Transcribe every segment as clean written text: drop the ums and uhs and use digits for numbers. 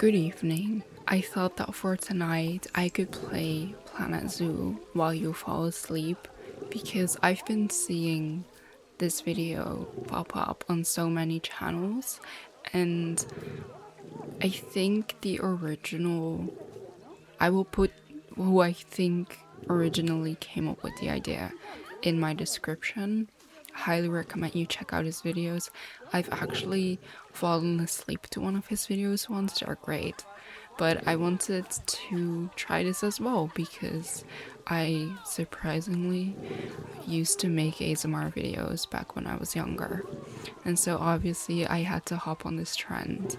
Good evening. I thought that for tonight I could play Planet Zoo while you fall asleep because I've been seeing this video pop up on so many channels, and I think the original, I will put who I think originally came up with the idea in my description. Highly recommend you check out his videos. I've actually fallen asleep to one of his videos once. They're great. But I wanted to try this as well because I surprisingly used to make ASMR videos back when I was younger. And so obviously I had to hop on this trend,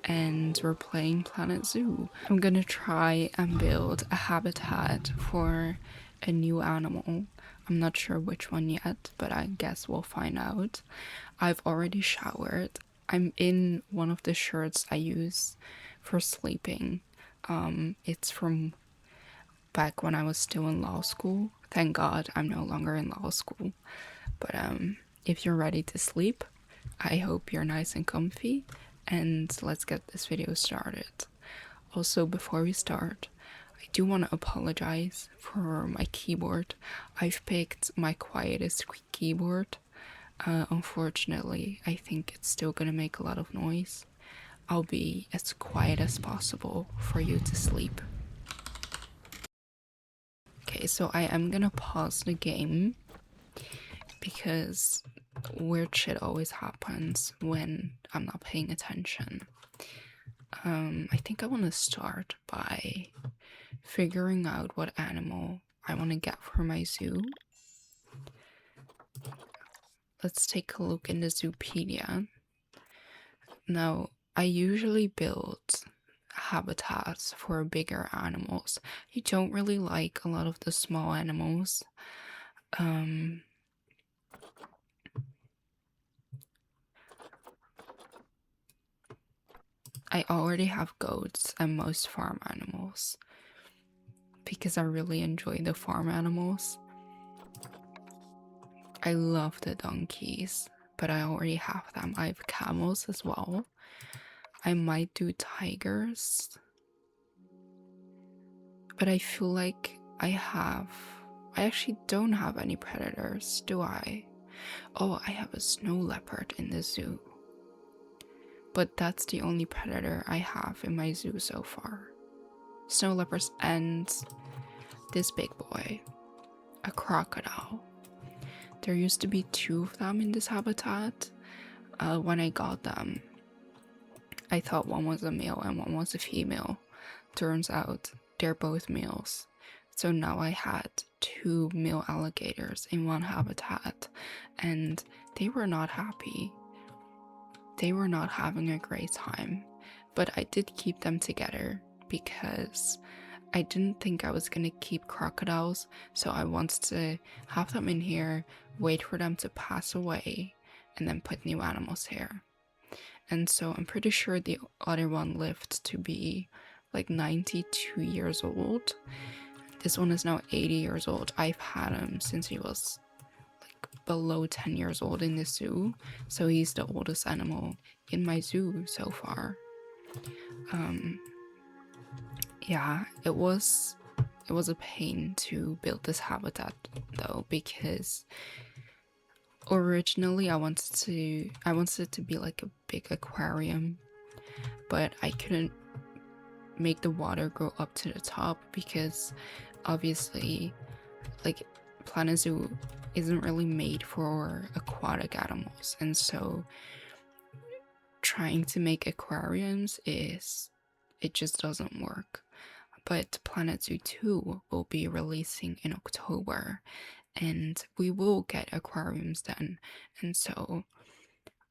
and we're playing Planet Zoo. I'm gonna try and build a habitat for a new animal. I'm not sure which one yet, but I guess we'll find out. I've already showered. I'm in one of the shirts I use for sleeping. It's from back when I was still in law school. Thank God I'm no longer in law school. But if you're ready to sleep, I hope you're nice and comfy, and let's get this video started. Also, before we start, I do want to apologize for my keyboard. I've picked my quietest keyboard. Unfortunately, I think it's still gonna make a lot of noise. I'll be as quiet as possible for you to sleep. Okay, so I am gonna pause the game because weird shit always happens when I'm not paying attention. I think I want to start by figuring out what animal I want to get for my zoo. Let's take a look in the Zoopedia. Now, I usually build habitats for bigger animals. I don't really like a lot of the small animals. I already have goats and most farm animals because I really enjoy the farm animals. I love the donkeys, but I already have them. I have camels as well. I might do tigers, but I feel like I actually don't have any predators, do I? Oh, I have a snow leopard in the zoo. But that's the only predator I have in my zoo so far. Snow leopards and this big boy, a crocodile. There used to be 2 of them in this habitat. When I got them, I thought one was a male and one was a female. Turns out they're both males. So now I had 2 male alligators in one habitat, and they were not happy. They were not having a great time, but I did keep them together because I didn't think I was gonna keep crocodiles, so I wanted to have them in here, wait for them to pass away, and then put new animals here. And so I'm pretty sure the other one lived to be like 92 years old. This one is now 80 years old. I've had him since he was like below 10 years old in the zoo, so he's the oldest animal in my zoo so far. Yeah, it was a pain to build this habitat though, because originally I wanted it to be like a big aquarium, but I couldn't make the water go up to the top because obviously like Planet Zoo isn't really made for aquatic animals, and so trying to make aquariums it just doesn't work. But Planet Zoo 2 will be releasing in October, and we will get aquariums then. And so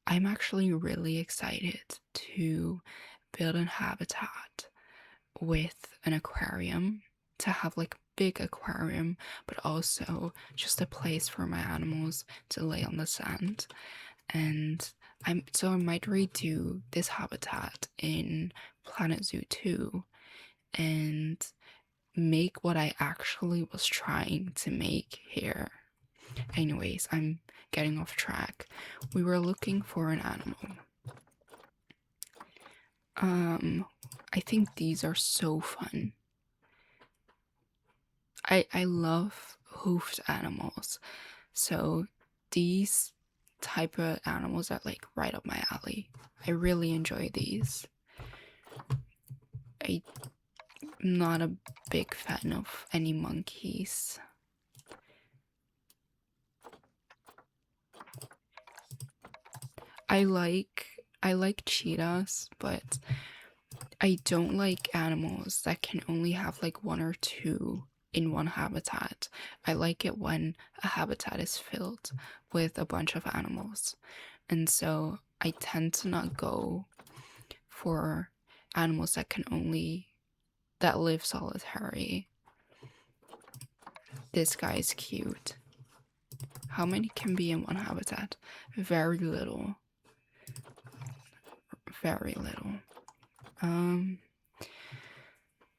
I'm actually really excited to build a habitat with an aquarium, to have like a big aquarium, but also just a place for my animals to lay on the sand. And I might redo this habitat in Planet Zoo 2 and make what I actually was trying to make here. Anyways, I'm getting off track. We were looking for an animal. I think these are so fun. I love hoofed animals. So these type of animals are like right up my alley. I really enjoy these. I'm not a big fan of any monkeys. I like cheetahs, but I don't like animals that can only have like one or two in one habitat. I like it when a habitat is filled with a bunch of animals. And so I tend to not go for animals that live solitary. This guy is cute. How many can be in one habitat? Very little. Very little.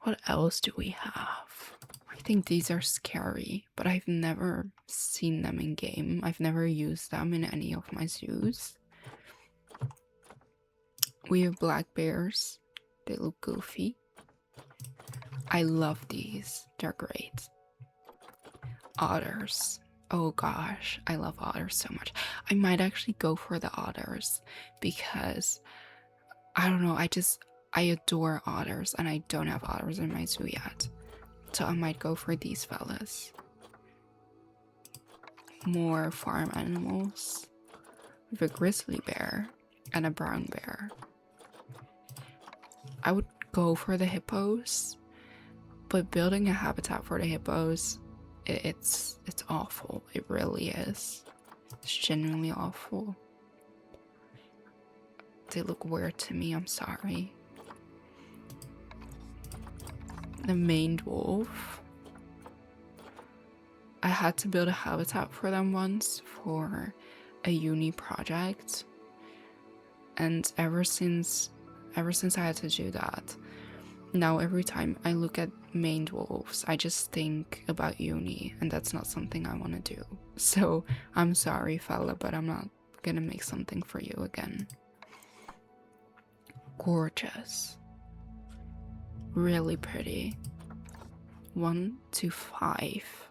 What else do we have? I think these are scary, but I've never seen them in game. I've never used them in any of my zoos. We have black bears. They look goofy. I love these. They're great. Otters. Oh gosh, I love otters so much. I might actually go for the otters because I don't know, I adore otters and I don't have otters in my zoo yet. So I might go for these fellas. More farm animals. We have a grizzly bear and a brown bear. I would go for the hippos, but building a habitat for the hippos, it's awful. It really is. It's genuinely awful. They look weird to me, I'm sorry. The maned wolf. I had to build a habitat for them once for a uni project. And ever since I had to do that, now every time I look at maned wolves, I just think about uni, and that's not something I want to do. So I'm sorry, fella, but I'm not gonna make something for you again. Gorgeous. Really pretty. 1 to 5.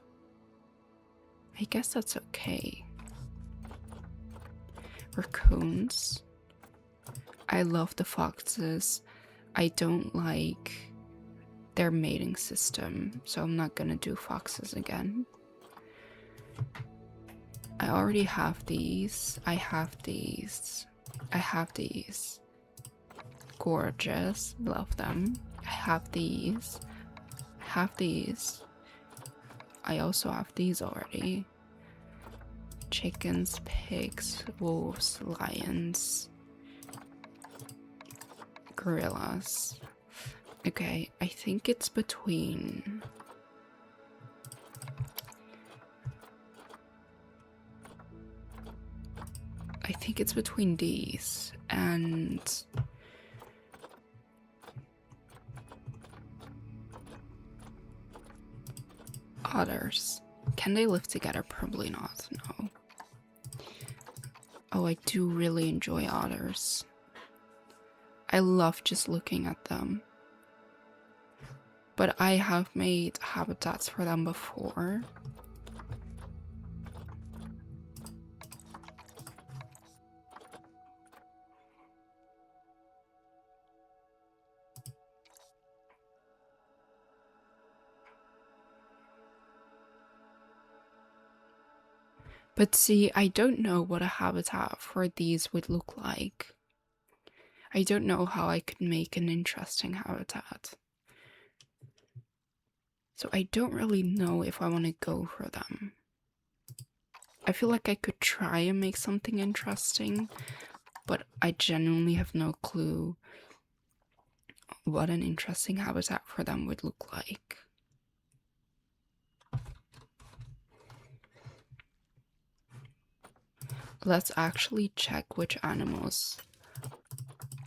I guess that's okay. Raccoons. I love the foxes. I don't like their mating system, so I'm not gonna do foxes again. I already have these. I have these. I have these. Gorgeous. Love them. I have these. I have these. I also have these already. Chickens, pigs, wolves, lions, gorillas. Okay, I think it's between... I think it's between these and... otters. Can they live together? Probably not, no. Oh, I do really enjoy otters. I love just looking at them. But I have made habitats for them before. But see, I don't know what a habitat for these would look like. I don't know how I could make an interesting habitat. So I don't really know if I want to go for them. I feel like I could try and make something interesting, but I genuinely have no clue what an interesting habitat for them would look like. Let's actually check which animals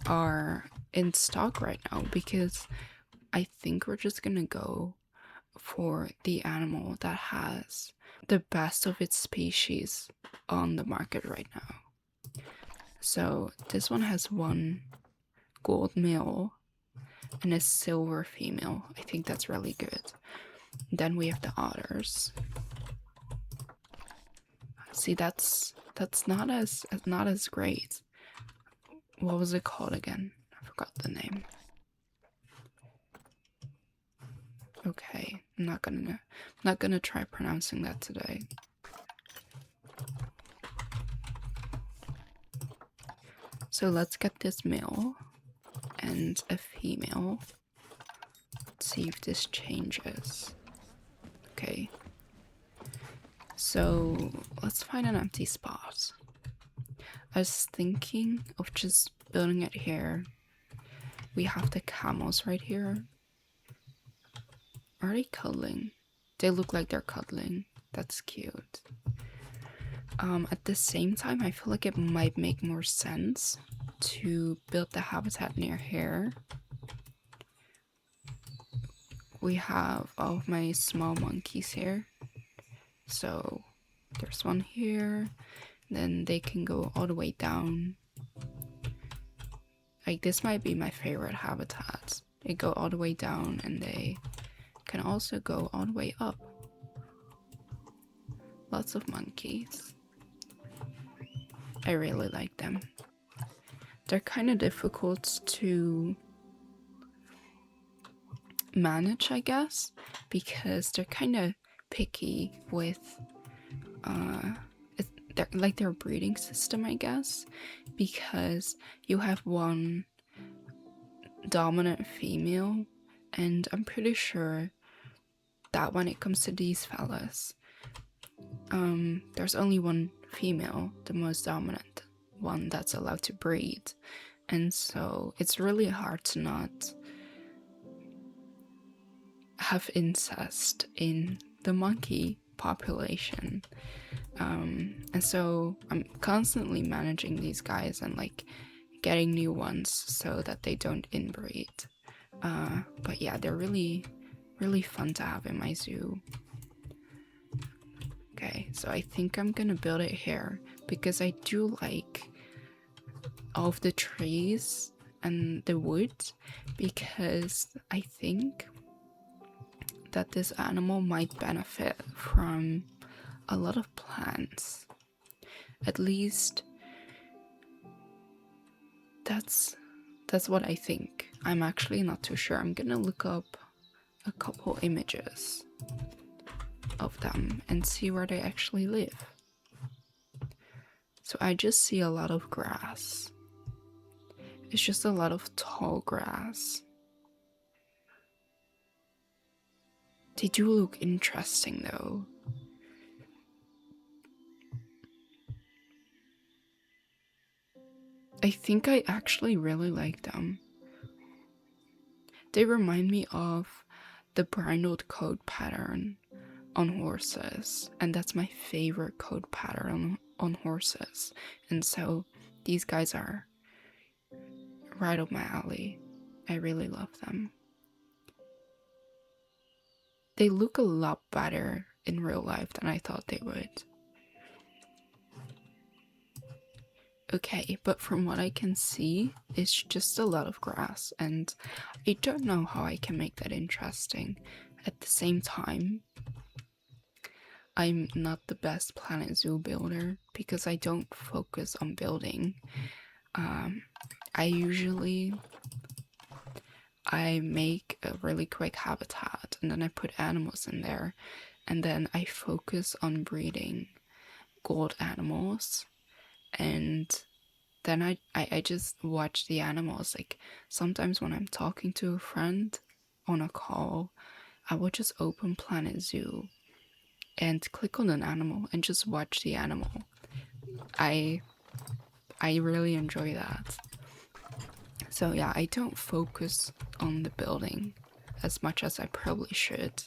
are in stock right now, because I think we're just gonna go for the animal that has the best of its species on the market right now. So this one has 1 gold male and a silver female. I think that's really good. Then we have the otters. See, that's not as great. What was it called again? I forgot the name. Okay, I'm not gonna try pronouncing that today. So let's get this male and a female. Let's see if this changes. Okay. So let's find an empty spot. I was thinking of just building it here. We have the camels right here. Are they cuddling? They look like they're cuddling. That's cute. At the same time, I feel like it might make more sense to build the habitat near here. We have all of my small monkeys here. So there's one here. Then they can go all the way down. Like, this might be my favorite habitat. They go all the way down and they can also go all the way up. Lots of monkeys. I really like them. They're kind of difficult to manage, I guess, because they're kind of picky with their breeding system, I guess, because you have one dominant female, and I'm pretty sure that when it comes to these fellas, there's only one female, the most dominant one that's allowed to breed, and so it's really hard to not have incest in the monkey population. And so I'm constantly managing these guys and like getting new ones so that they don't inbreed. But yeah, they're really fun to have in my zoo. Okay, so I think I'm gonna build it here because I do like all of the trees and the wood, because I think that this animal might benefit from a lot of plants. At least that's what I think. I'm actually not too sure. I'm gonna look up a couple images of them and see where they actually live. So I just see a lot of grass. It's just a lot of tall grass. They do look interesting though. I think I actually really like them. They remind me of the brindled coat pattern on horses, and that's my favorite coat pattern on horses. And so these guys are right up my alley. I really love them. They look a lot better in real life than I thought they would. Okay, but from what I can see, it's just a lot of grass, and I don't know how I can make that interesting. At the same time, I'm not the best Planet Zoo builder because I don't focus on building. I make a really quick habitat and then I put animals in there, and then I focus on breeding gold animals, and then I just watch the animals. Like, sometimes when I'm talking to a friend on a call, I will just open Planet Zoo and click on an animal and just watch the animal. I really enjoy that. So yeah, I don't focus on the building as much as I probably should.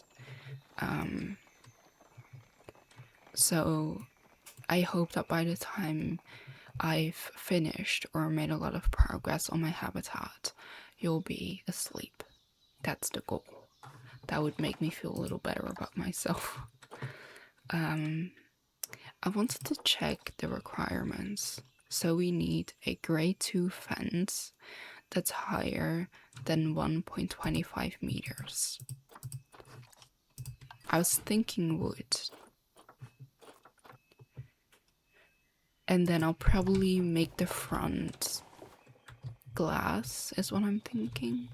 So I hope that by the time I've finished or made a lot of progress on my habitat, you'll be asleep. That's the goal. That would make me feel a little better about myself. I wanted to check the requirements. So we need a grade 2 fence that's higher than 1.25 meters. I was thinking wood. And then I'll probably make the front glass, is what I'm thinking.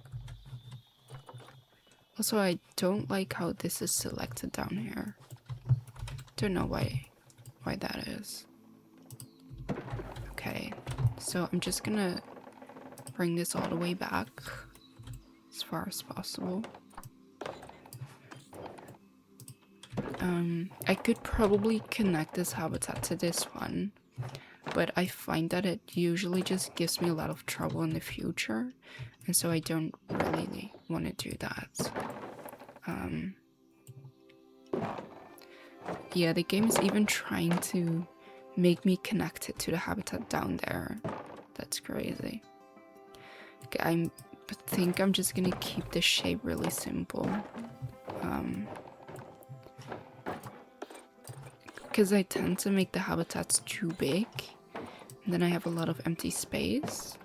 Also, I don't like how this is selected down here. Don't know why that is. Okay, so I'm just gonna bring this all the way back as far as possible. I could probably connect this habitat to this one, but I find that it usually just gives me a lot of trouble in the future, and so I don't really want to do that. Yeah, the game is even trying to make me connect it to the habitat down there. That's crazy. Okay, I think I'm just gonna keep the shape really simple. Because I tend to make the habitats too big, and then I have a lot of empty space.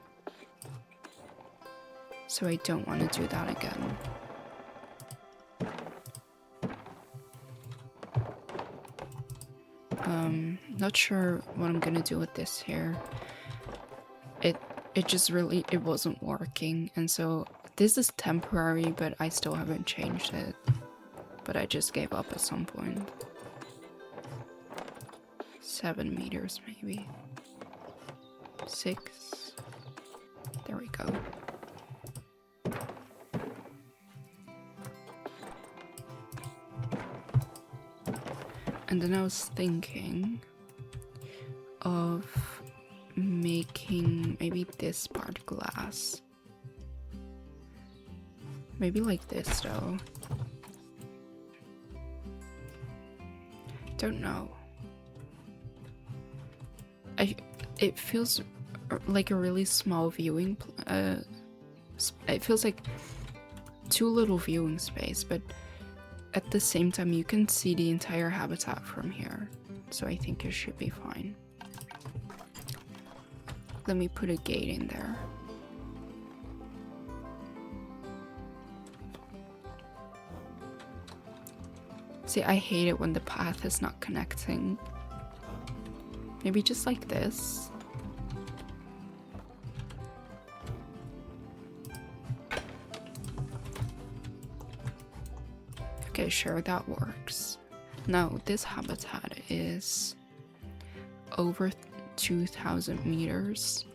So I don't want to do that again. Not sure what I'm gonna do with this here. It just really, it wasn't working, and so this is temporary, but I still haven't changed it. But I just gave up at some point. 7 meters maybe. 6. There we go. And then I was thinking of making maybe this part glass. Maybe like this though. Don't know. It feels like a really small viewing it feels like too little viewing space, but at the same time you can see the entire habitat from here, so I think it should be fine. Let me put a gate in there. See, I hate it when the path is not connecting. Maybe just like this. Okay, sure, that works. Now, this habitat is over 2,000 meters,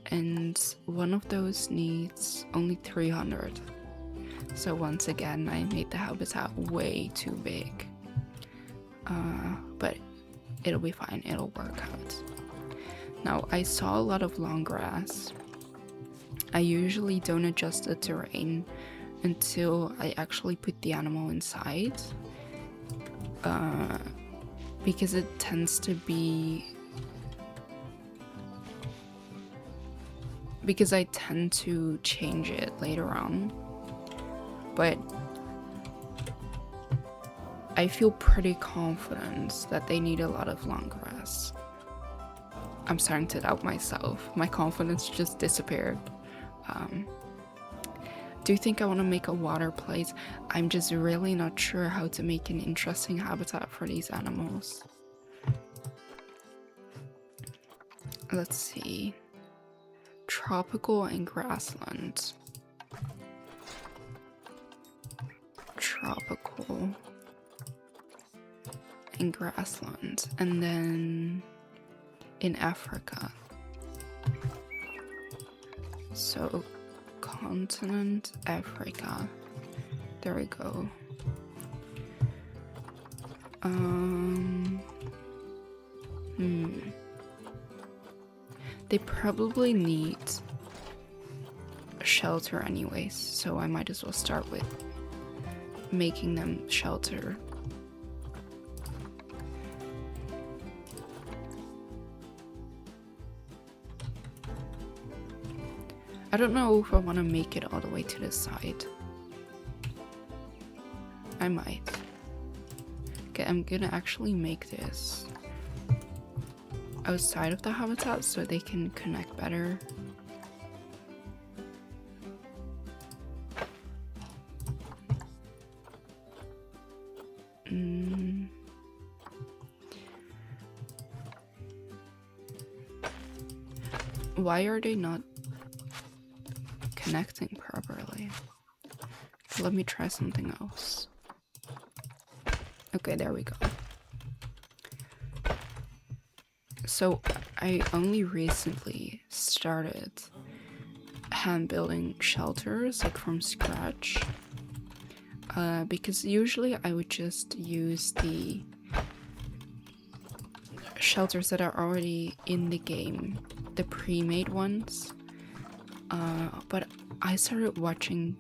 and one of those needs only 300. So once again, I made the habitat way too big. But it'll be fine, it'll work out. Now, I saw a lot of long grass. I usually don't adjust the terrain until I actually put the animal inside. Because it tends to be... Because I tend to change it later on. But I feel pretty confident that they need a lot of long grass. I'm starting to doubt myself. My confidence just disappeared. Do you think I want to make a water place? I'm just really not sure how to make an interesting habitat for these animals. Let's see. Tropical and grassland. Tropical and grassland, and then in Africa. So continent Africa. There we go. They probably need a shelter anyways, so I might as well start with making them shelter. I don't know if I want to make it all the way to the side. I might. Okay, I'm gonna actually make this outside of the habitat so they can connect better. Why are they not connecting properly? Let me try something else. Okay, there we go. So I only recently started hand building shelters, like from scratch, because usually I would just use the shelters that are already in the game, the pre-made ones, but I started watching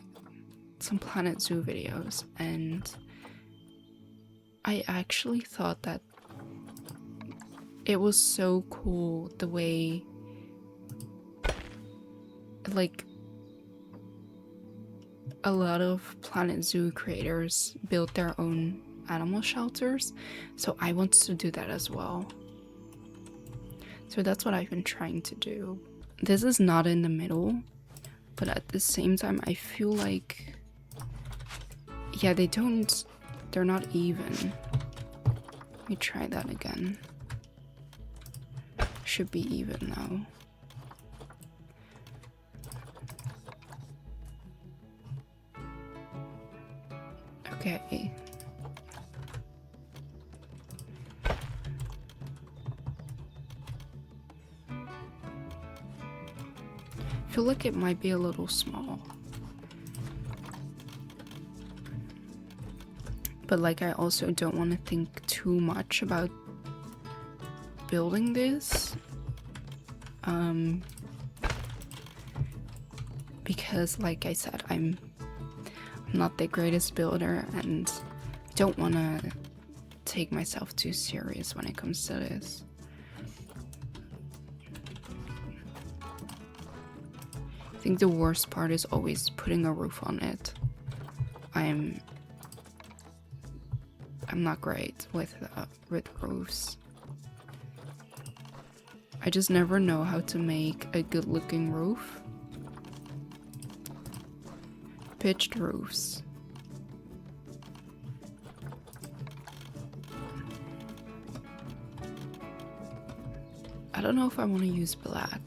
some Planet Zoo videos, and I actually thought that it was so cool the way, like, a lot of Planet Zoo creators built their own animal shelters, so I want to do that as well. So that's what I've been trying to do. This is not in the middle, but at the same time I feel like, yeah, they're not even. Let me try that again. Should be even now. Okay. I feel like it might be a little small. But like, I also don't want to think too much about building this. Because like I said, I'm not the greatest builder and don't want to take myself too serious when it comes to this. I think the worst part is always putting a roof on it. I'm not great with roofs. I just never know how to make a good looking roof. Pitched roofs. I don't know if I want to use black.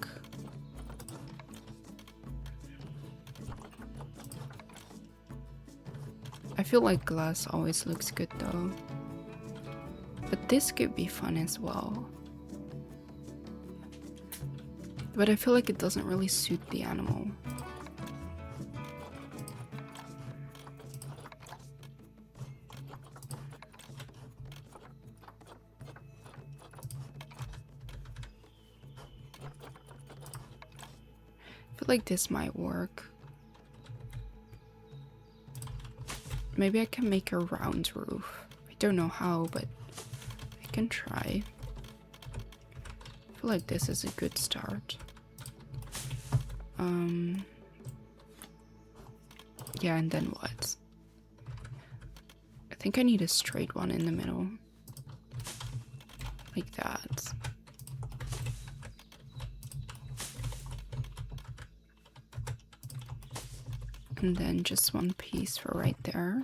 I feel like glass always looks good though. But this could be fun as well. But I feel like it doesn't really suit the animal. I feel like this might work. Maybe I can make a round roof. I don't know how, but I can try. I feel like this is a good start. Yeah, and then what? I think I need a straight one in the middle. Like that. And then just one piece for right there.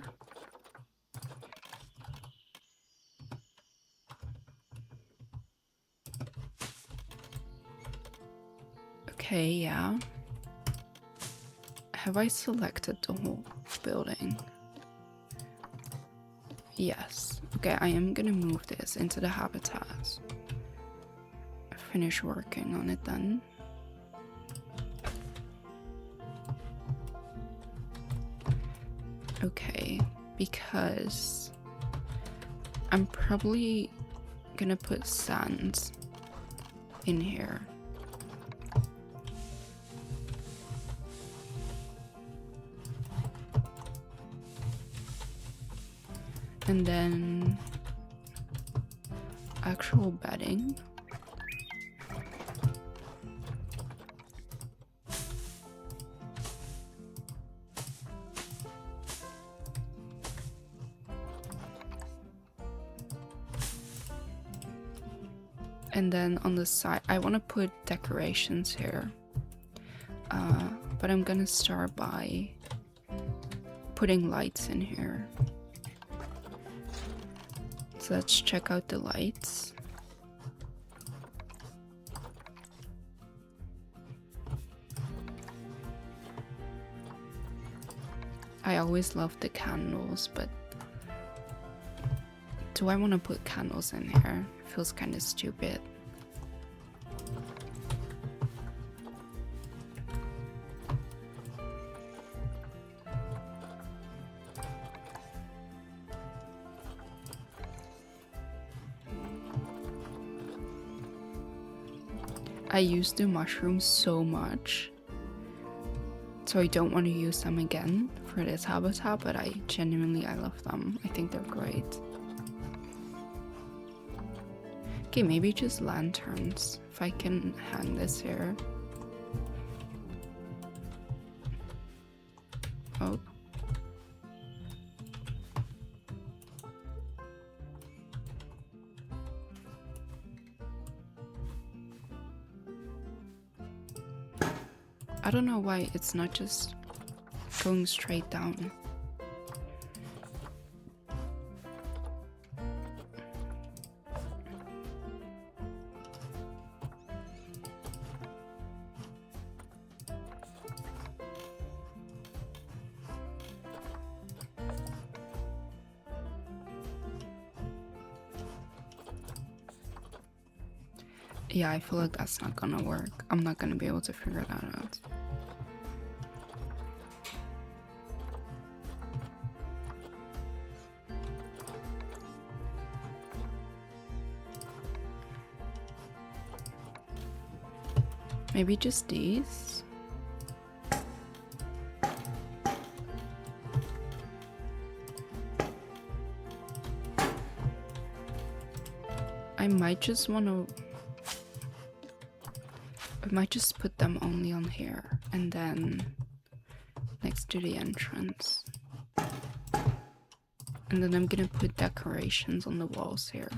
Okay, yeah. Have I selected the whole building? Yes. Okay, I am gonna move this into the habitat. Finish working on it then. Okay, because I'm probably gonna put sand in here. And then actual bedding. And then on the side, I want to put decorations here. But I'm gonna start by putting lights in here. So let's check out the lights. I always love the candles, but do I want to put candles in here? It feels kind of stupid. I use the mushrooms so much, so I don't want to use them again for this habitat, but I love them. I think they're great. Okay, maybe just lanterns, if I can hang this here. Oh. I don't know why it's not just going straight down. Yeah, I feel like that's not gonna work. I'm not gonna be able to figure that out. Maybe just these? I might just put them only on here and then next to the entrance. And then I'm gonna put decorations on the walls here.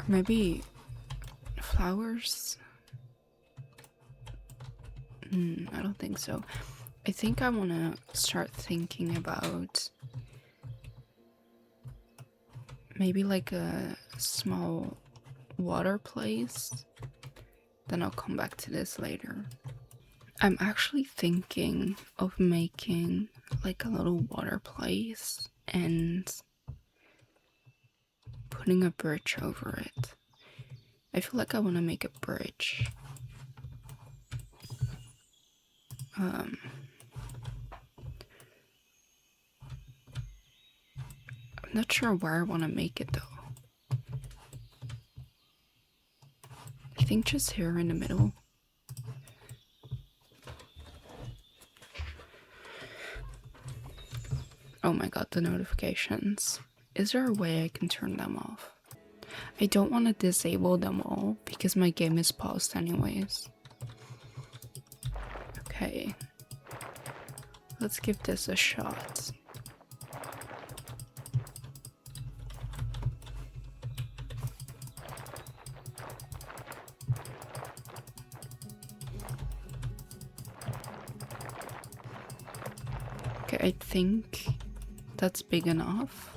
Maybe flowers? I don't think so. I think I want to start thinking about maybe like a small water place. Then I'll come back to this later. I'm actually thinking of making like a little water place and putting a bridge over it. I feel like I want to make a bridge. I'm not sure where I want to make it though. I think just here in the middle. Oh my god, the notifications. Is there a way I can turn them off? I don't want to disable them all because my game is paused anyways. Okay. Let's give this a shot. Okay, I think that's big enough.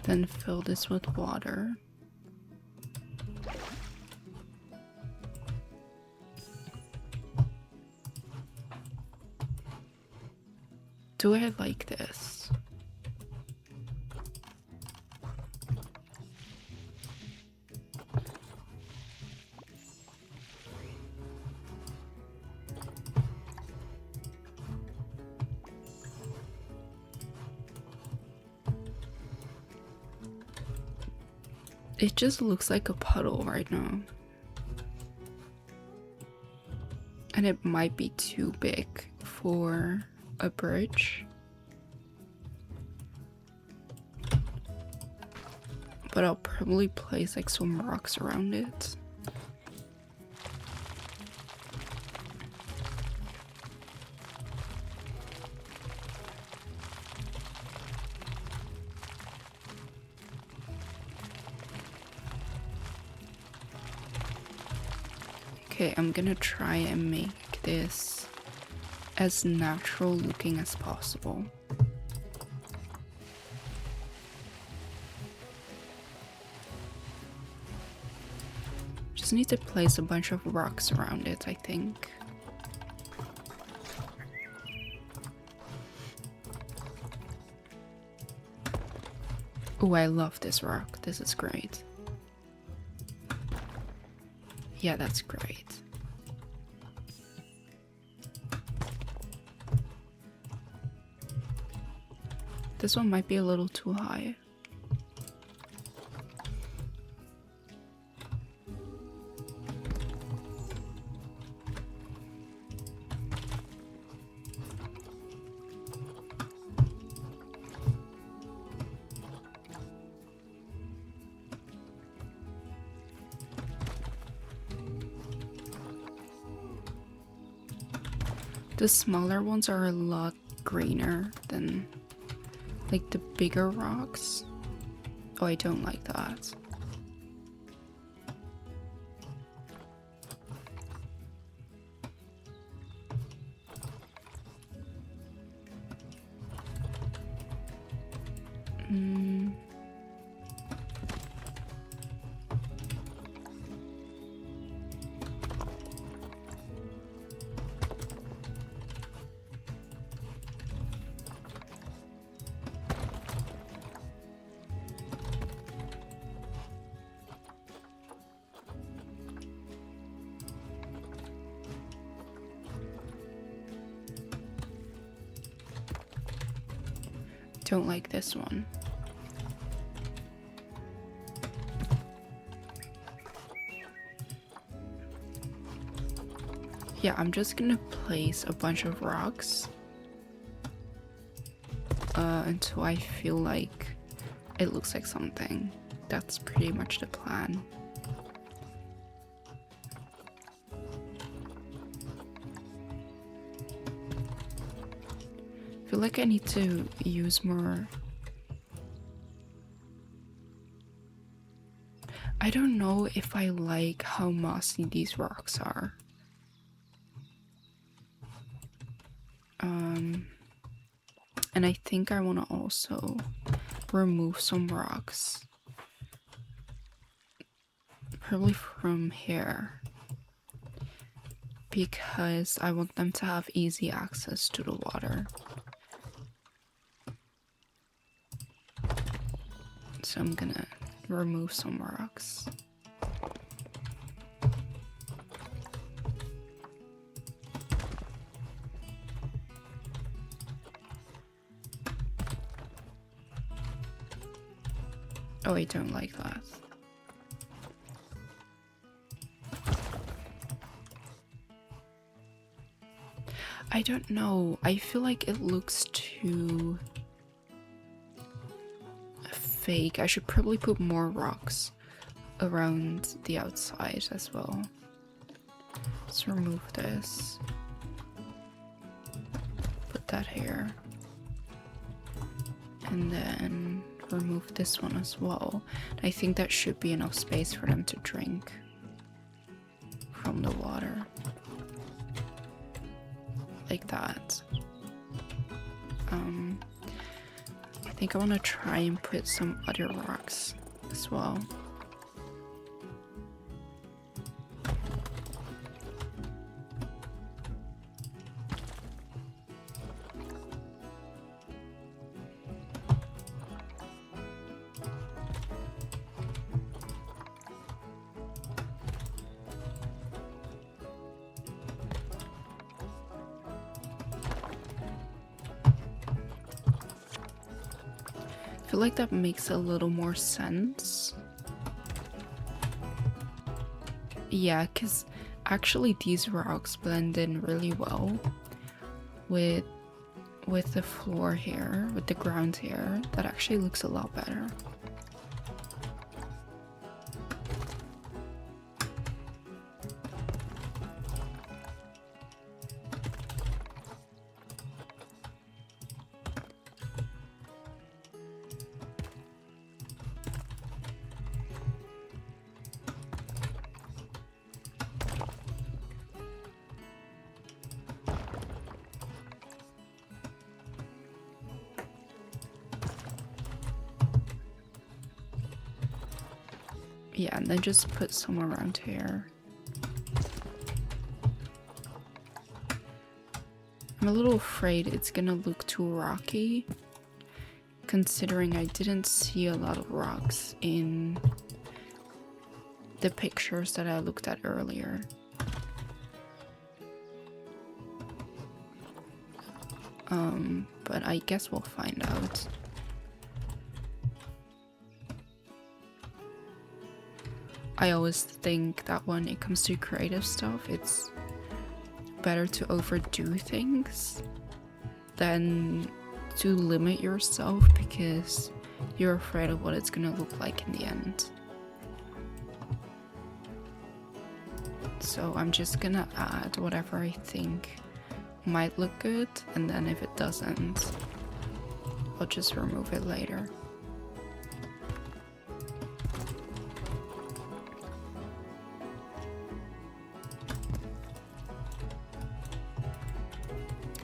Then fill this with water. Do I like this? It just looks like a puddle right now. And it might be too big for a bridge. But I'll probably place like some rocks around it. Okay, I'm gonna try and make this as natural looking as possible. Just need to place a bunch of rocks around it, I think. Oh, I love this rock. This is great. Yeah, that's great. This one might be a little too high. The smaller ones are a lot greener than like the bigger rocks. Oh, I don't like that. Don't like this one. Yeah, I'm just gonna place a bunch of rocks until I feel like it looks like something. That's pretty much the plan. I feel like I need to use more. I don't know if I like how mossy these rocks are. And I think I want to also remove some rocks. Probably from here. Because I want them to have easy access to the water. So I'm gonna remove some rocks. Oh, I don't like that. I don't know. I feel like it looks too fake. I should probably put more rocks around the outside as well. Let's remove this. Put that here. And then remove this one as well. I think that should be enough space for them to drink from the water. Like that. I think I want to try and put some other rocks as well. I feel like that makes a little more sense. Yeah, because actually these rocks blend in really well with the floor here, with the ground here. That actually looks a lot better. Yeah, and then just put some around here. I'm a little afraid it's gonna look too rocky, considering I didn't see a lot of rocks in the pictures that I looked at earlier. But I guess we'll find out. I always think that when it comes to creative stuff, it's better to overdo things than to limit yourself because you're afraid of what it's gonna look like in the end. So I'm just gonna add whatever I think might look good, and then if it doesn't, I'll just remove it later.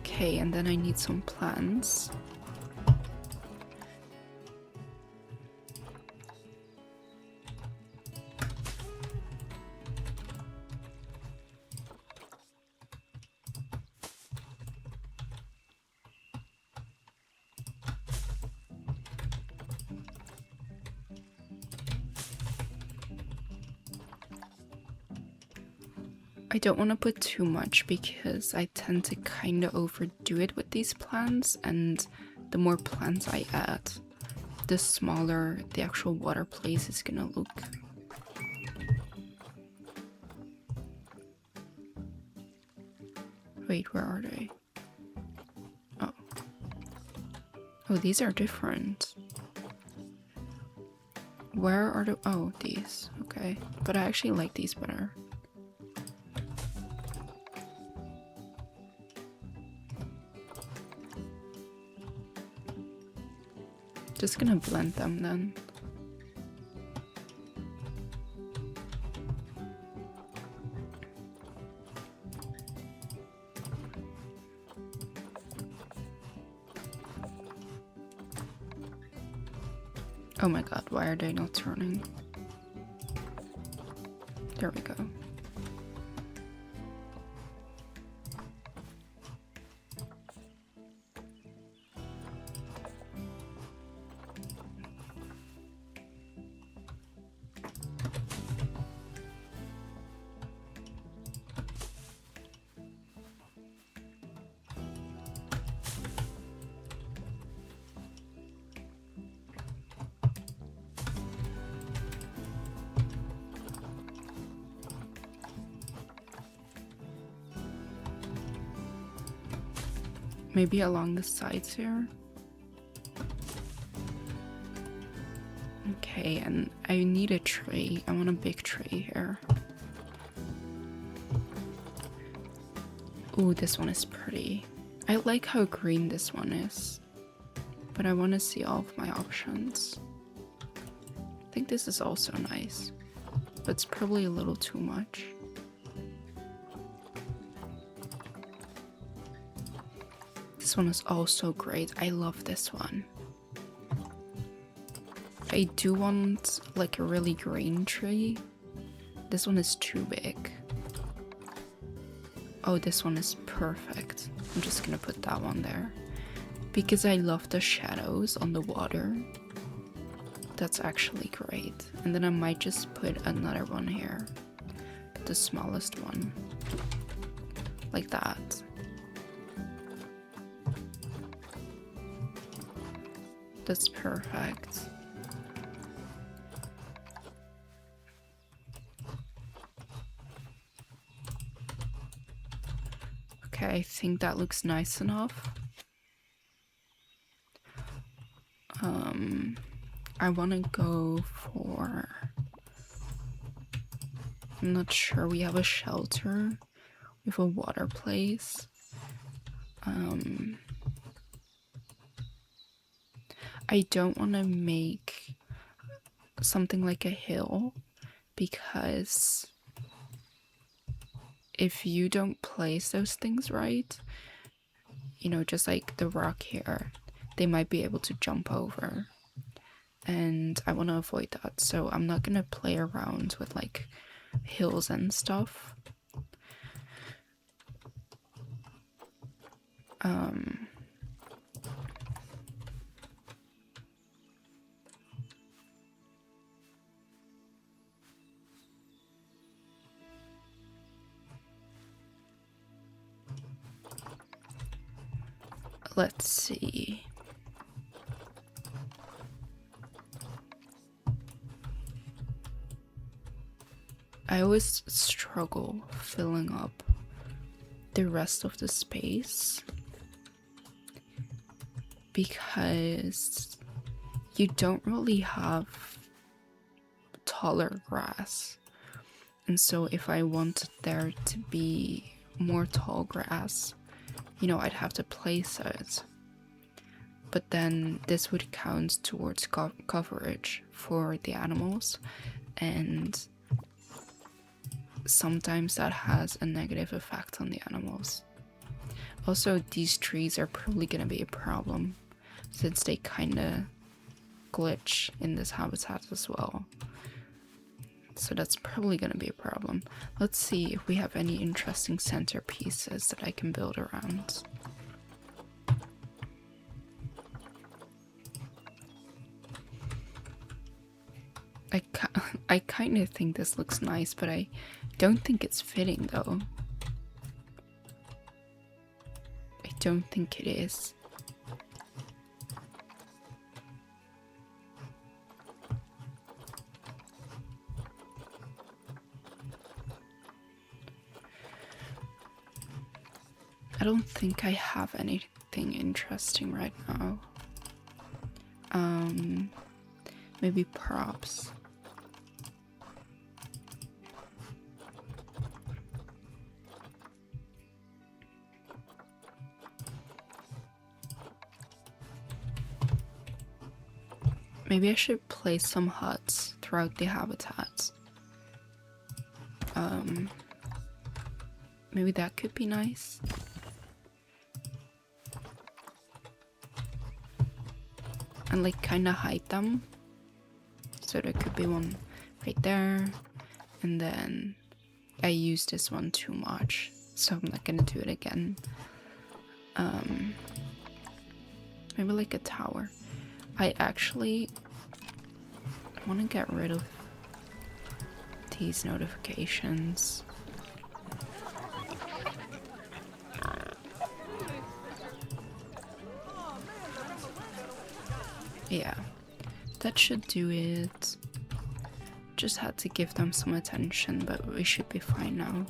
Okay, and then I need some plants. I don't want to put too much because I tend to kind of overdo it with these plants, and the more plants I add, the smaller the actual water place is gonna look. Wait, where are they? Oh. Oh, these are different. Where are the... Oh, these. Okay. But I actually like these better. Just gonna blend them then. Oh my god, why are they not turning? There we go. Maybe along the sides here. Okay, and I need a tree. I want a big tree here. Ooh, this one is pretty. I like how green this one is, but I want to see all of my options. I think this is also nice, but it's probably a little too much. This one is also great. I love this one. I do want like a really green tree. This one is too big. Oh, this one is perfect. I'm just gonna put that one there because I love the shadows on the water. That's actually great. And then I might just put another one here, the smallest one, like that. That's perfect. I think that looks nice enough. I want to go for... I'm not sure. We have a shelter with a water place. I don't want to make something like a hill, because if you don't place those things right, you know, just like the rock here, they might be able to jump over. And I want to avoid that, so I'm not gonna play around with like hills and stuff. Let's see. I always struggle filling up the rest of the space because you don't really have taller grass. And so if I want there to be more tall grass, you know, I'd have to place it. But then this would count towards coverage for the animals, and sometimes that has a negative effect on the animals. Also, these trees are probably going to be a problem since they kind of glitch in this habitat as well. So that's probably going to be a problem. Let's see if we have any interesting centerpieces that I can build around. I kind of think this looks nice, but I don't think it's fitting though. I don't think it is. I don't think I have anything interesting right now. Maybe props. Maybe I should place some huts throughout the habitats. Maybe that could be nice. And like kind of hide them. So there could be one right there. And then I used this one too much, so I'm not gonna do it again. Maybe like a tower. I want to get rid of these notifications. Yeah, that should do it. Just had to give them some attention, but we should be fine now.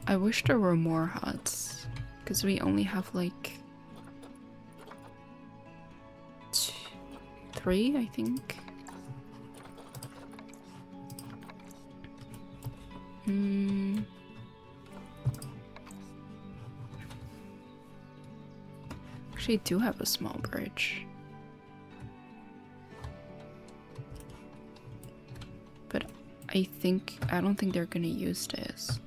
I wish there were more huts, because we only have like 3, I think. Actually, do have a small bridge. But I don't think they're gonna use this.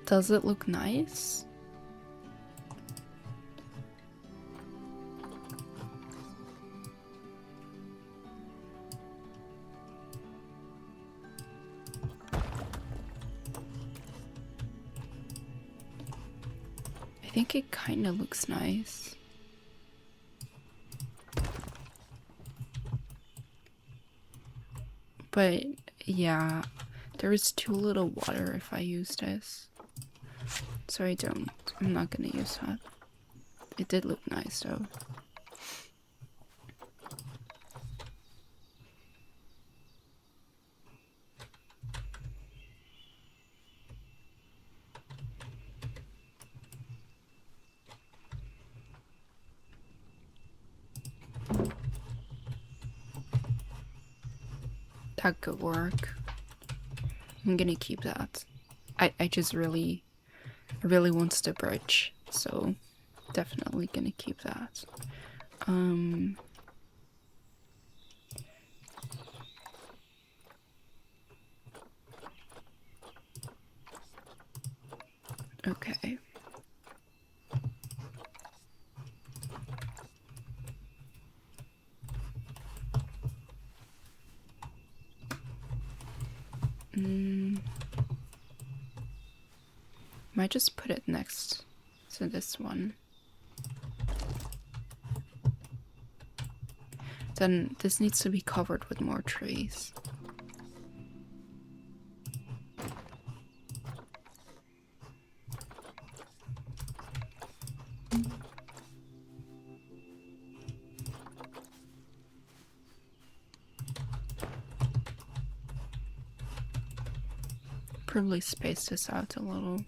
Does it look nice? I think it kind of looks nice. But yeah, there is too little water if I use this. So I'm not gonna use that. It did look nice though. That could work. I'm gonna keep that. I just really want the bridge, so definitely gonna keep that. Okay. Might just put it next to this one. Then this needs to be covered with more trees. Probably space this out a little.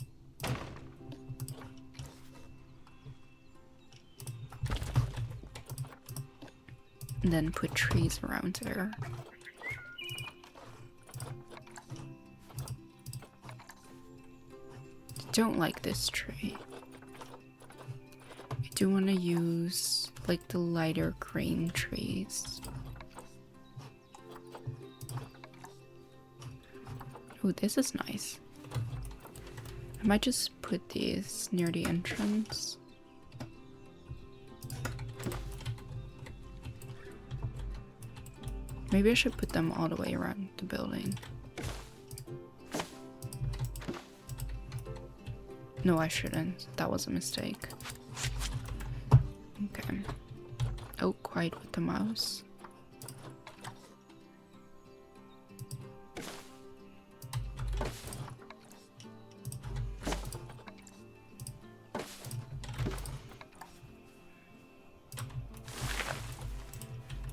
And then put trees around there. Don't like this tree. I do want to use like the lighter green trees. Oh, this is nice. I might just put these near the entrance. Maybe I should put them all the way around the building. No, I shouldn't. That was a mistake. Okay. Oh, quiet with the mouse.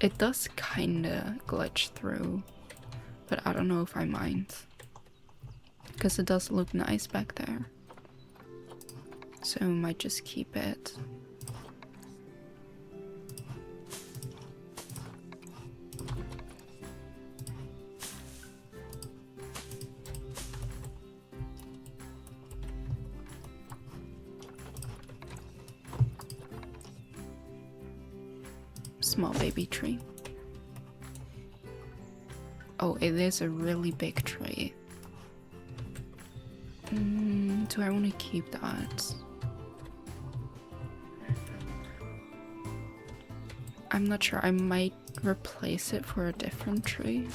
It does kinda glitch through, but I don't know if I mind. Because it does look nice back there. So I might just keep it. Small baby tree. Oh, it is a really big tree. Do I want to keep that? I'm not sure. I might replace it for a different tree.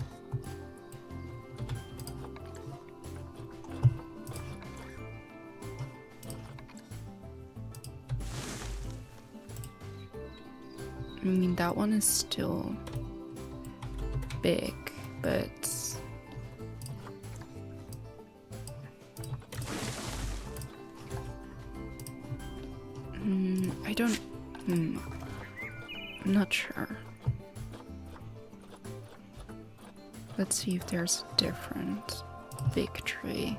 I mean, that one is still big, but I don't. I'm not sure. Let's see if there's a different big tree.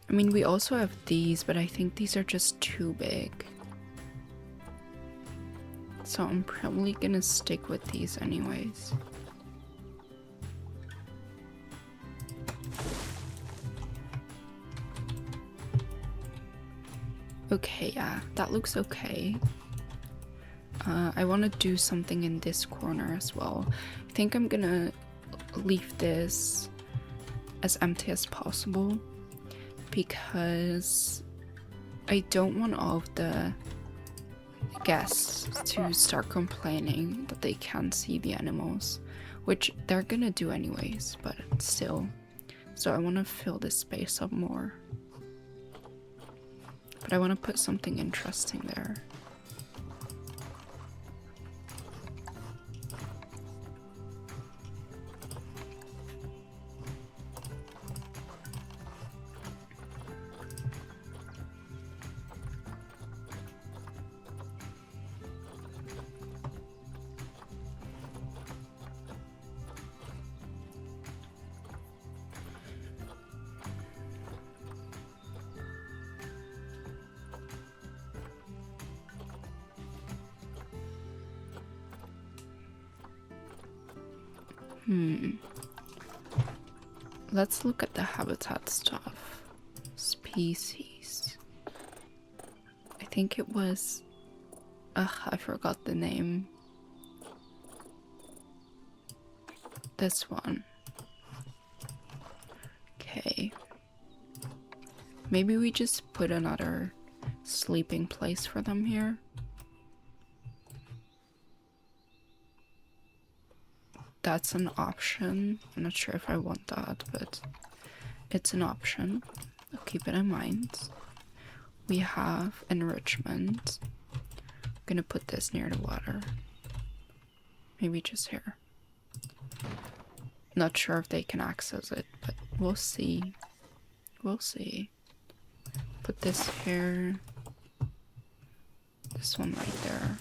I mean, we also have these, but I think these are just too big. So I'm probably gonna stick with these anyways. Okay, yeah, that looks okay. I want to do something in this corner as well. I think I'm gonna leave this as empty as possible because I don't want all of the guests to start complaining that they can't see the animals, which they're gonna do anyways, but still. So I want to fill this space up more. But I want to put something interesting there. Let's look at the habitat stuff. Species. I think it was... Ugh, I forgot the name. This one. Okay. Maybe we just put another sleeping place for them here. That's an option. I'm not sure if I want that, but it's an option. I'll keep it in mind. We have enrichment. I'm gonna put this near the water. Maybe just here. Not sure if they can access it, but we'll see. We'll see. Put this here. This one right there.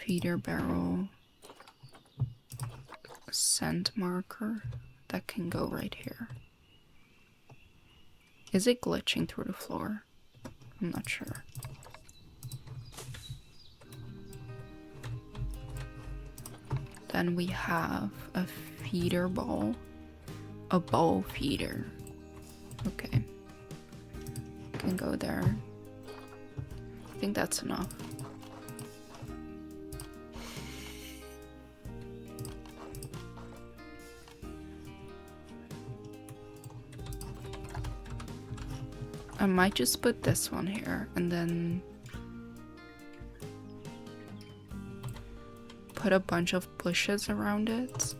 Feeder barrel. Scent marker. That can go right here. Is it glitching through the floor? I'm not sure. Then we have a feeder bowl. A bowl feeder. Okay. Can go there. I think that's enough. I might just put this one here and then put a bunch of bushes around it.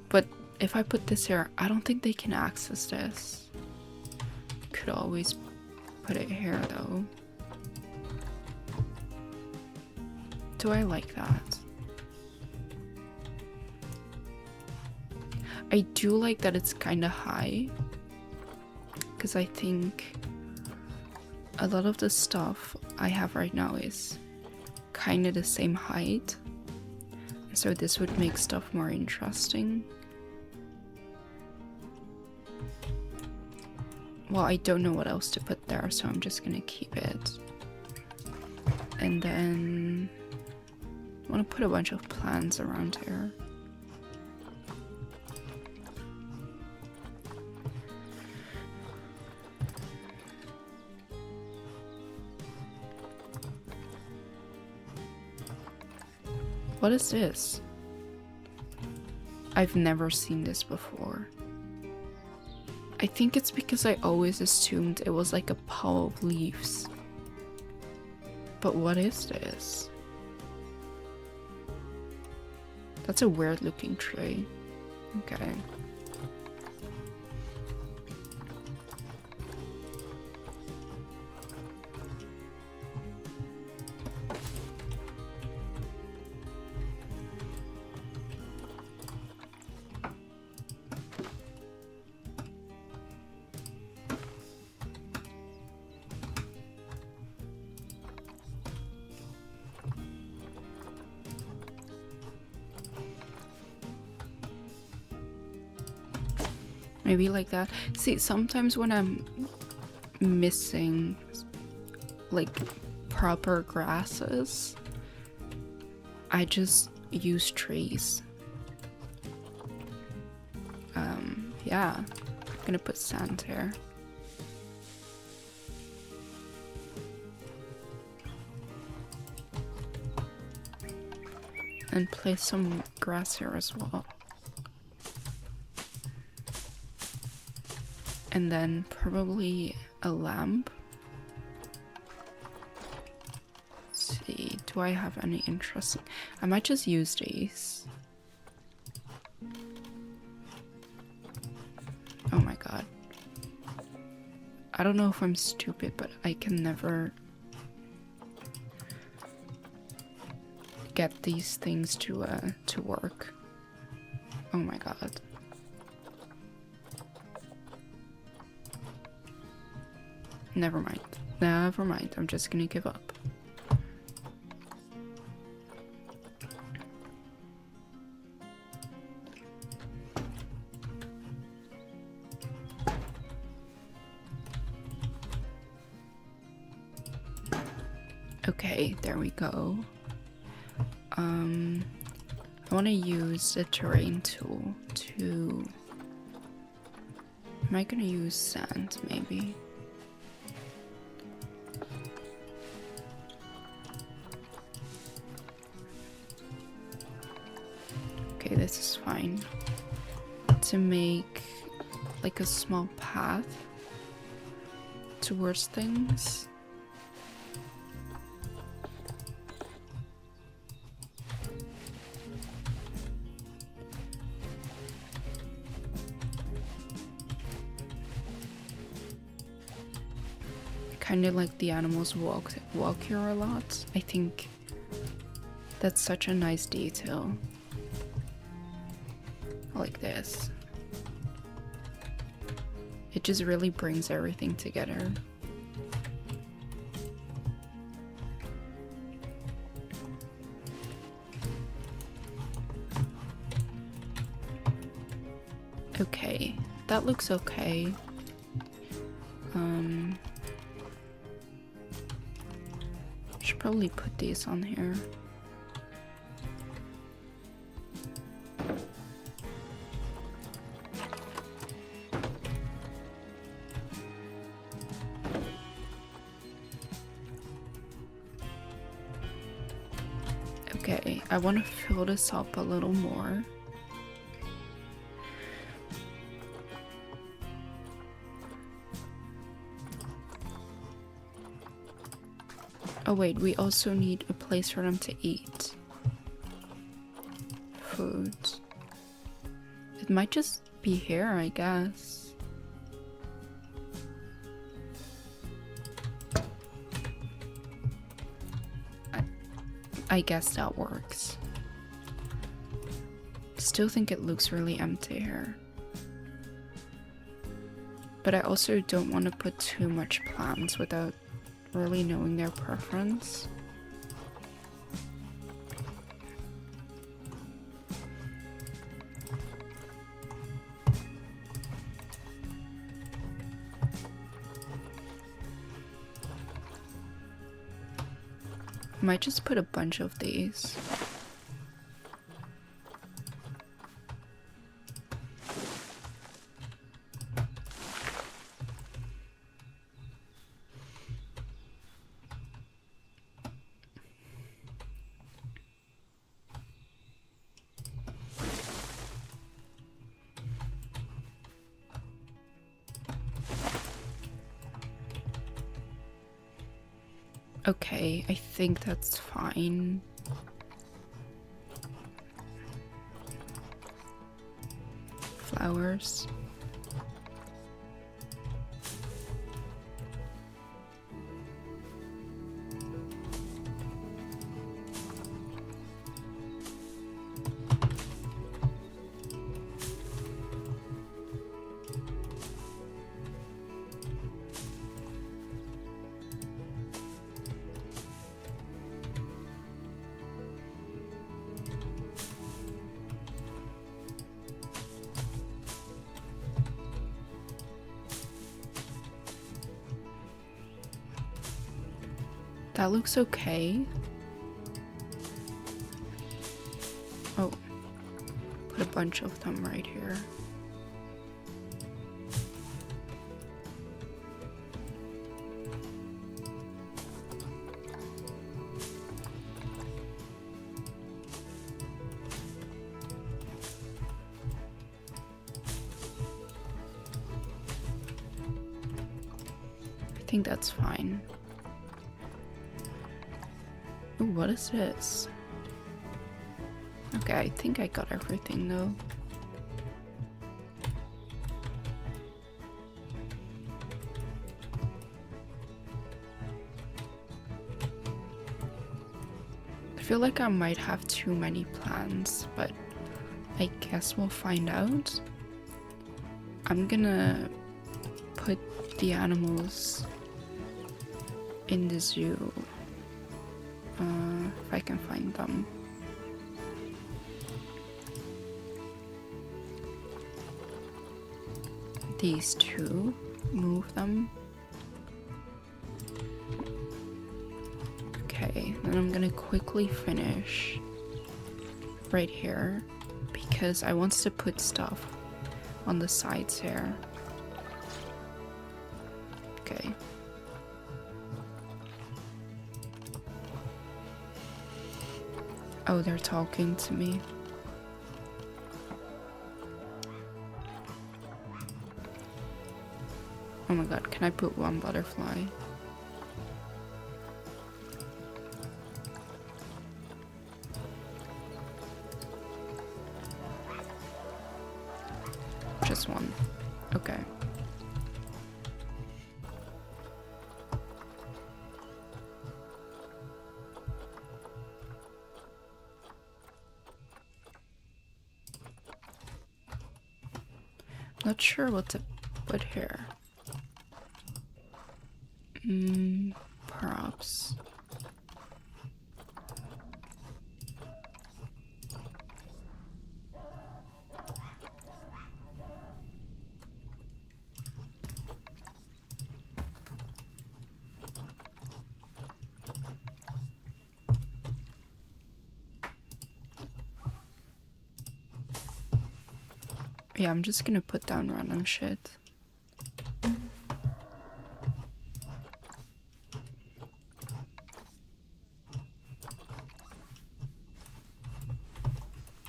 But if I put this here, I don't think they can access this. Could always put it here though. Do I like that? I do like that it's kind of high. Because I think a lot of the stuff I have right now is kind of the same height. So this would make stuff more interesting. Well, I don't know what else to put there, so I'm just gonna keep it. And then I want to put a bunch of plants around here. What is this? I've never seen this before. I think it's because I always assumed it was like a pile of leaves. But what is this? That's a weird looking tree. Okay. Maybe like that. See, sometimes when I'm missing like proper grasses, I just use trees. Yeah, I'm gonna put sand here. And place some grass here as well. And then probably a lamp. Let's see, do I have any interesting? I might just use these. Oh my god. I don't know if I'm stupid, but I can never get these things to work. Oh my god. Never mind. Never mind. I'm just gonna give up. Okay, there we go. I want to use the terrain tool to... Am I gonna use sand, maybe? Okay, this is fine. To make like a small path towards things. Kind of like the animals walk here a lot. I think that's such a nice detail. Like this. It just really brings everything together. Okay, that looks okay. Should probably put these on here. Okay, I want to fill this up a little more. Oh wait, we also need a place for them to eat. Food. It might just be here, I guess. I guess that works. Still think it looks really empty here. But I also don't want to put too much plants without really knowing their preference. Might just put a bunch of these. Okay, I think that's fine. Flowers. That looks okay. Oh, put a bunch of them right here. I think that's fine. Ooh, what is this? Okay, I think I got everything though. I feel like I might have too many plants, but I guess we'll find out. I'm gonna put the animals in the zoo. If I can find them. These two, move them. Okay, then I'm gonna quickly finish right here because I want to put stuff on the sides here. Okay. Oh, they're talking to me. Oh my god, can I put one butterfly? Just one. Okay. Not sure what to put here. Perhaps. Yeah, I'm just gonna put down random shit.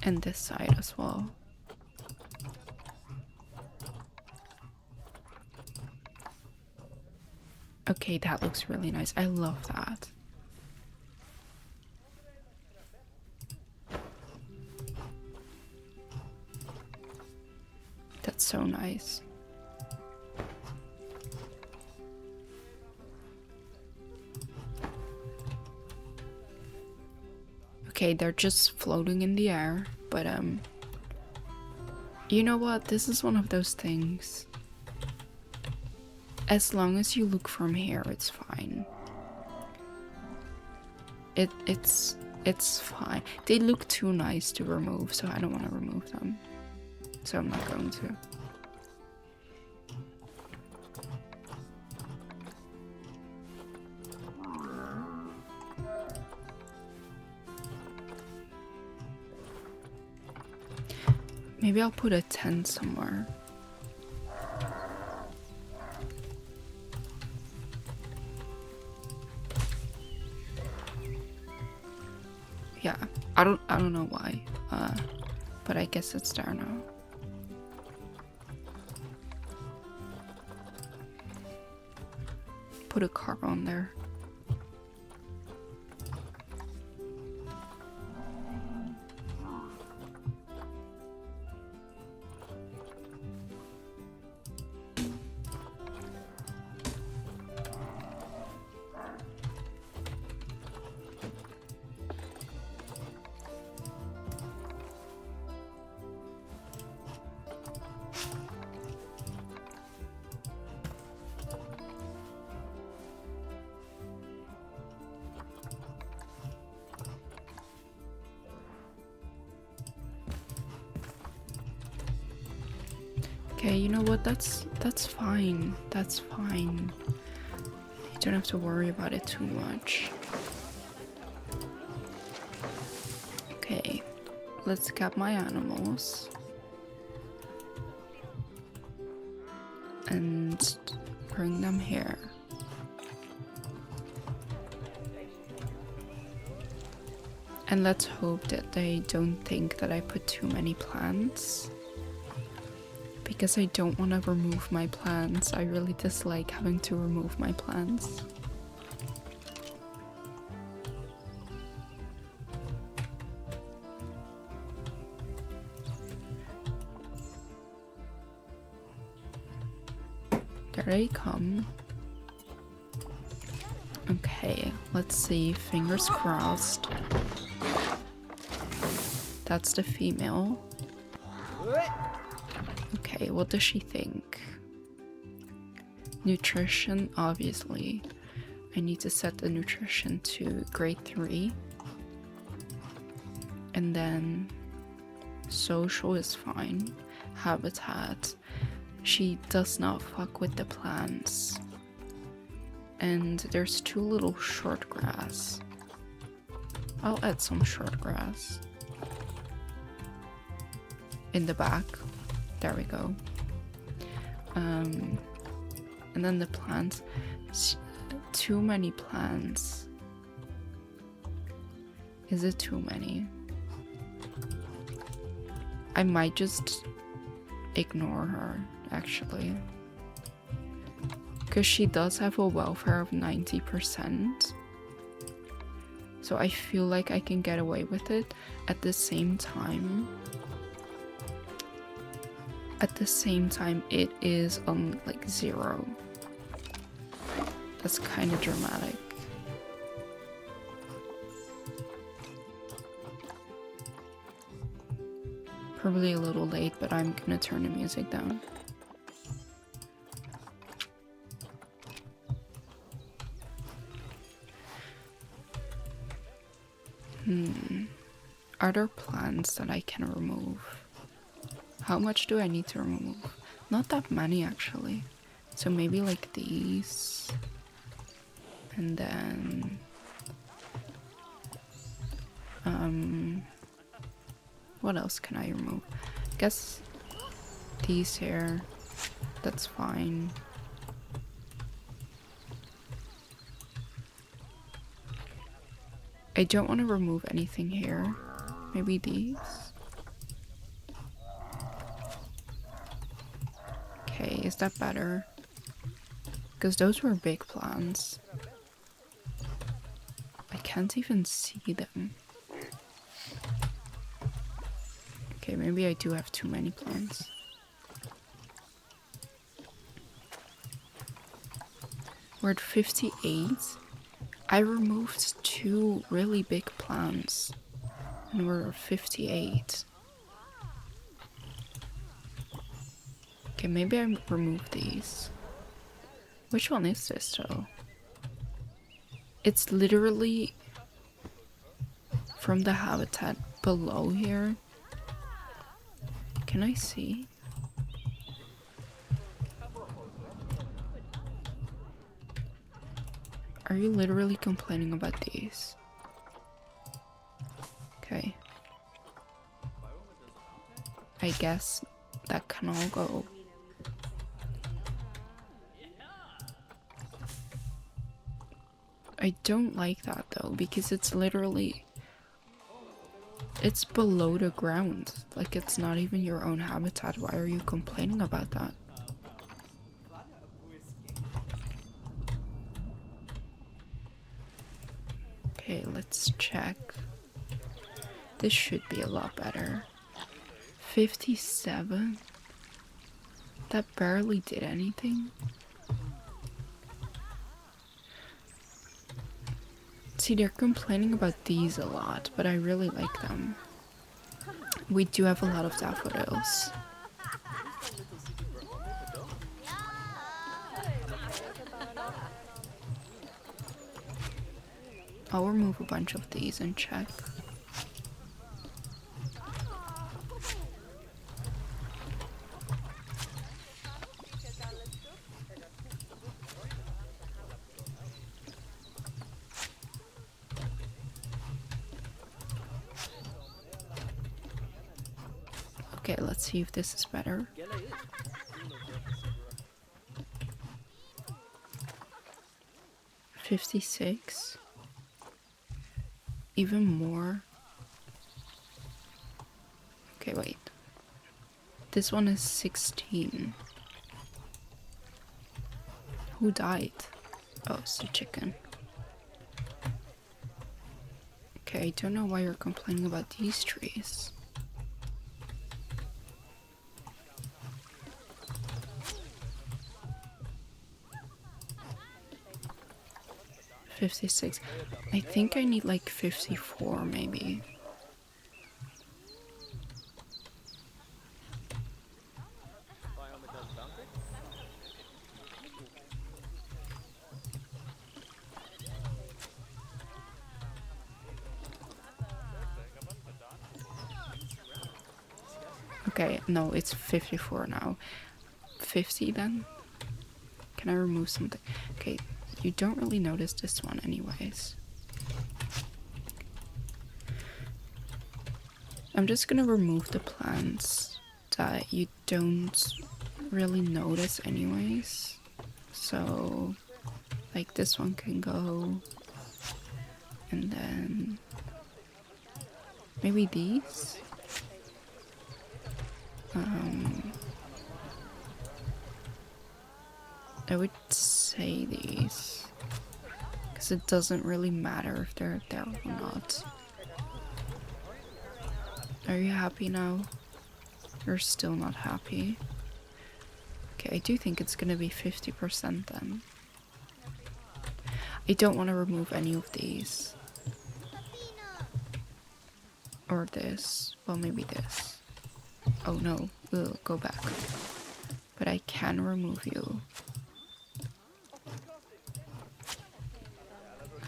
And this side as well. Okay, that looks really nice. I love that. That's so nice. Okay, they're just floating in the air, but you know what? This is one of those things. As long as you look from here, it's fine. It's fine. They look too nice to remove, so I don't want to remove them. So I'm not going to. Maybe I'll put a tent somewhere. Yeah, I don't know why, but I guess it's there now. Put a car on there. Okay, you know what? That's fine. That's fine. You don't have to worry about it too much. Okay, let's get my animals. And bring them here. And let's hope that they don't think that I put too many plants. Because I don't want to remove my plants. I really dislike having to remove my plants. There they come. Okay, let's see. Fingers crossed. That's the female. Okay, what does she think? Nutrition, obviously. I need to set the nutrition to grade 3. And then social is fine. Habitat. She does not fuck with the plants. And there's too little short grass. I'll add some short grass. in the back. There we go. And then the plants. Too many plants. Is it too many? I might just ignore her, actually. Because she does have a welfare of 90%. So I feel like I can get away with it. At the same time, it is on like 0. That's kind of dramatic. Probably a little late, but I'm gonna turn the music down. Are there plants that I can remove? How much do I need to remove? Not that many, actually. So maybe like these. And then... what else can I remove? I guess these here. That's fine. I don't want to remove anything here. Maybe these. Okay, is that better? Because those were big plants. I can't even see them. Okay, maybe I do have too many plants. We're at 58. I removed 2 really big plants. And we're at 58. Okay, maybe I remove these. Which one is this though? It's literally from the habitat below here. Can I see? Are you literally complaining about these? Okay. I guess that can all go. I don't like that though, because it's literally... it's below the ground. Like, it's not even your own habitat. Why are you complaining about that? Okay, let's check. This should be a lot better. 57? That barely did anything. See, they're complaining about these a lot, but I really like them. We do have a lot of daffodils. I'll remove a bunch of these and check. Okay, let's see if this is better. 56. Even more. Okay, wait. This one is 16. Who died? Oh, it's the chicken. Okay, I don't know why you're complaining about these trees. $56. I think I need like 54 maybe. Okay, no, it's 54 now. 50 then? Can I remove something? Okay, you don't really notice this one anyways. I'm just gonna remove the plants that you don't really notice anyways. So like this one can go, and then maybe these. I would say these, because it doesn't really matter if they're there or not. Are you happy now? You're still not happy. Okay, I do think it's gonna be 50% then. I don't want to remove any of these. Or this. Well, maybe this. Oh no, we'll go back. But I can remove you.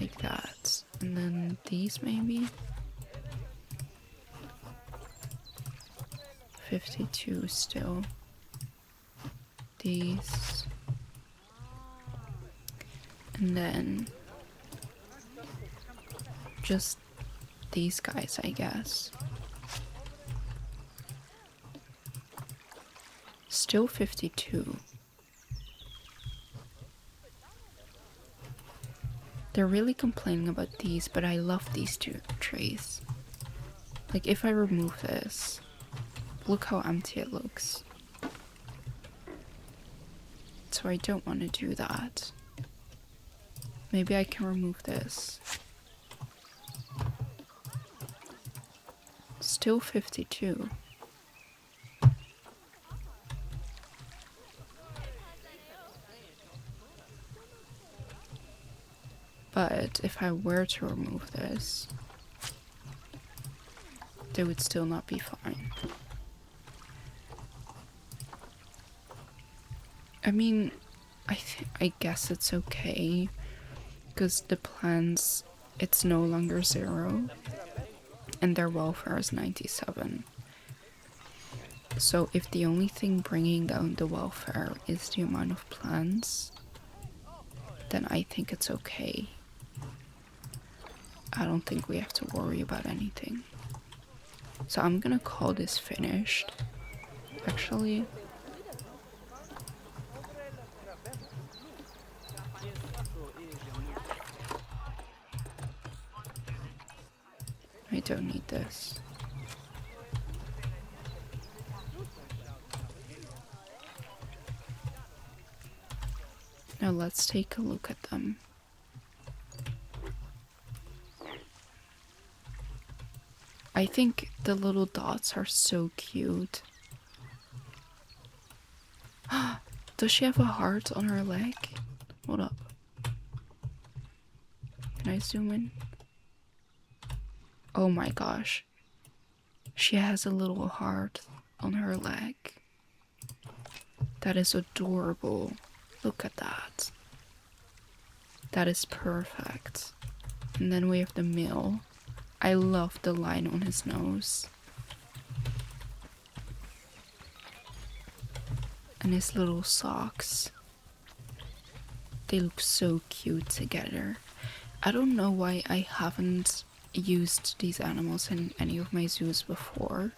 Like that. And then these maybe? 52 still. These. And then just these guys, I guess. Still 52. They're really complaining about these, but I love these two trees. Like, if I remove this, look how empty it looks. So I don't want to do that. Maybe I can remove this. Still 52. But if I were to remove this, they would still not be fine. I mean, I guess it's okay, because the plants, it's no longer 0, and their welfare is 97. So if the only thing bringing down the welfare is the amount of plants, then I think it's okay. I don't think we have to worry about anything. So I'm gonna call this finished, actually. I don't need this. Now let's take a look at them. I think the little dots are so cute. Does she have a heart on her leg? Hold up. Can I zoom in? Oh my gosh. She has a little heart on her leg. That is adorable. Look at that. That is perfect. And then we have the male. I love the line on his nose. And his little socks. They look so cute together. I don't know why I haven't used these animals in any of my zoos before.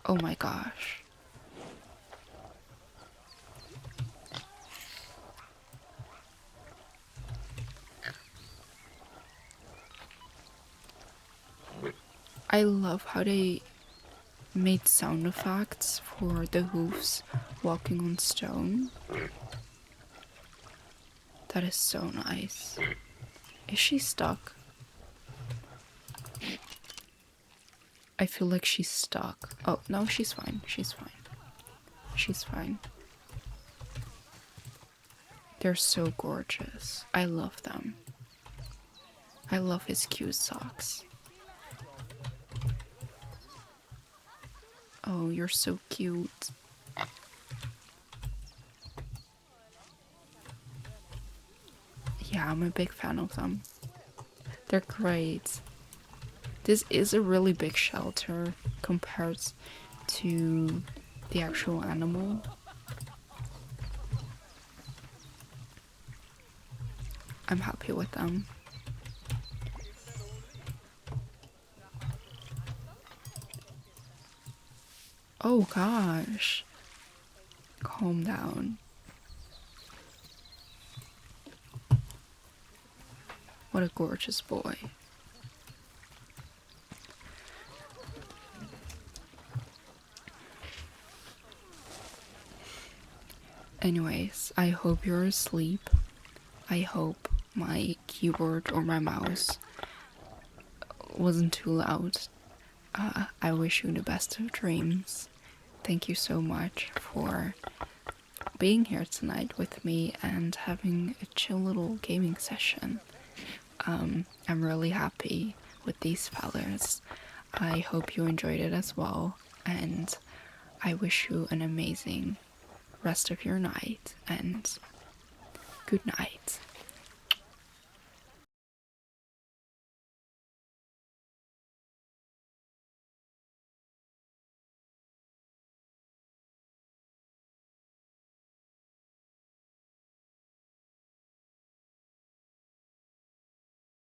Oh my gosh. I love how they made sound effects for the hooves walking on stone. That is so nice. Is she stuck? I feel like she's stuck. Oh, no, she's fine. She's fine. She's fine. They're so gorgeous. I love them. I love his cute socks. Oh, you're so cute. Yeah, I'm a big fan of them. They're great. This is a really big shelter compared to the actual animal. I'm happy with them. Oh gosh. Calm down. What a gorgeous boy. Anyways, I hope you're asleep. I hope my keyboard or my mouse wasn't too loud. I wish you the best of dreams. Thank you so much for being here tonight with me and having a chill little gaming session. I'm really happy with these fellers. I hope you enjoyed it as well, and I wish you an amazing rest of your night, and good night.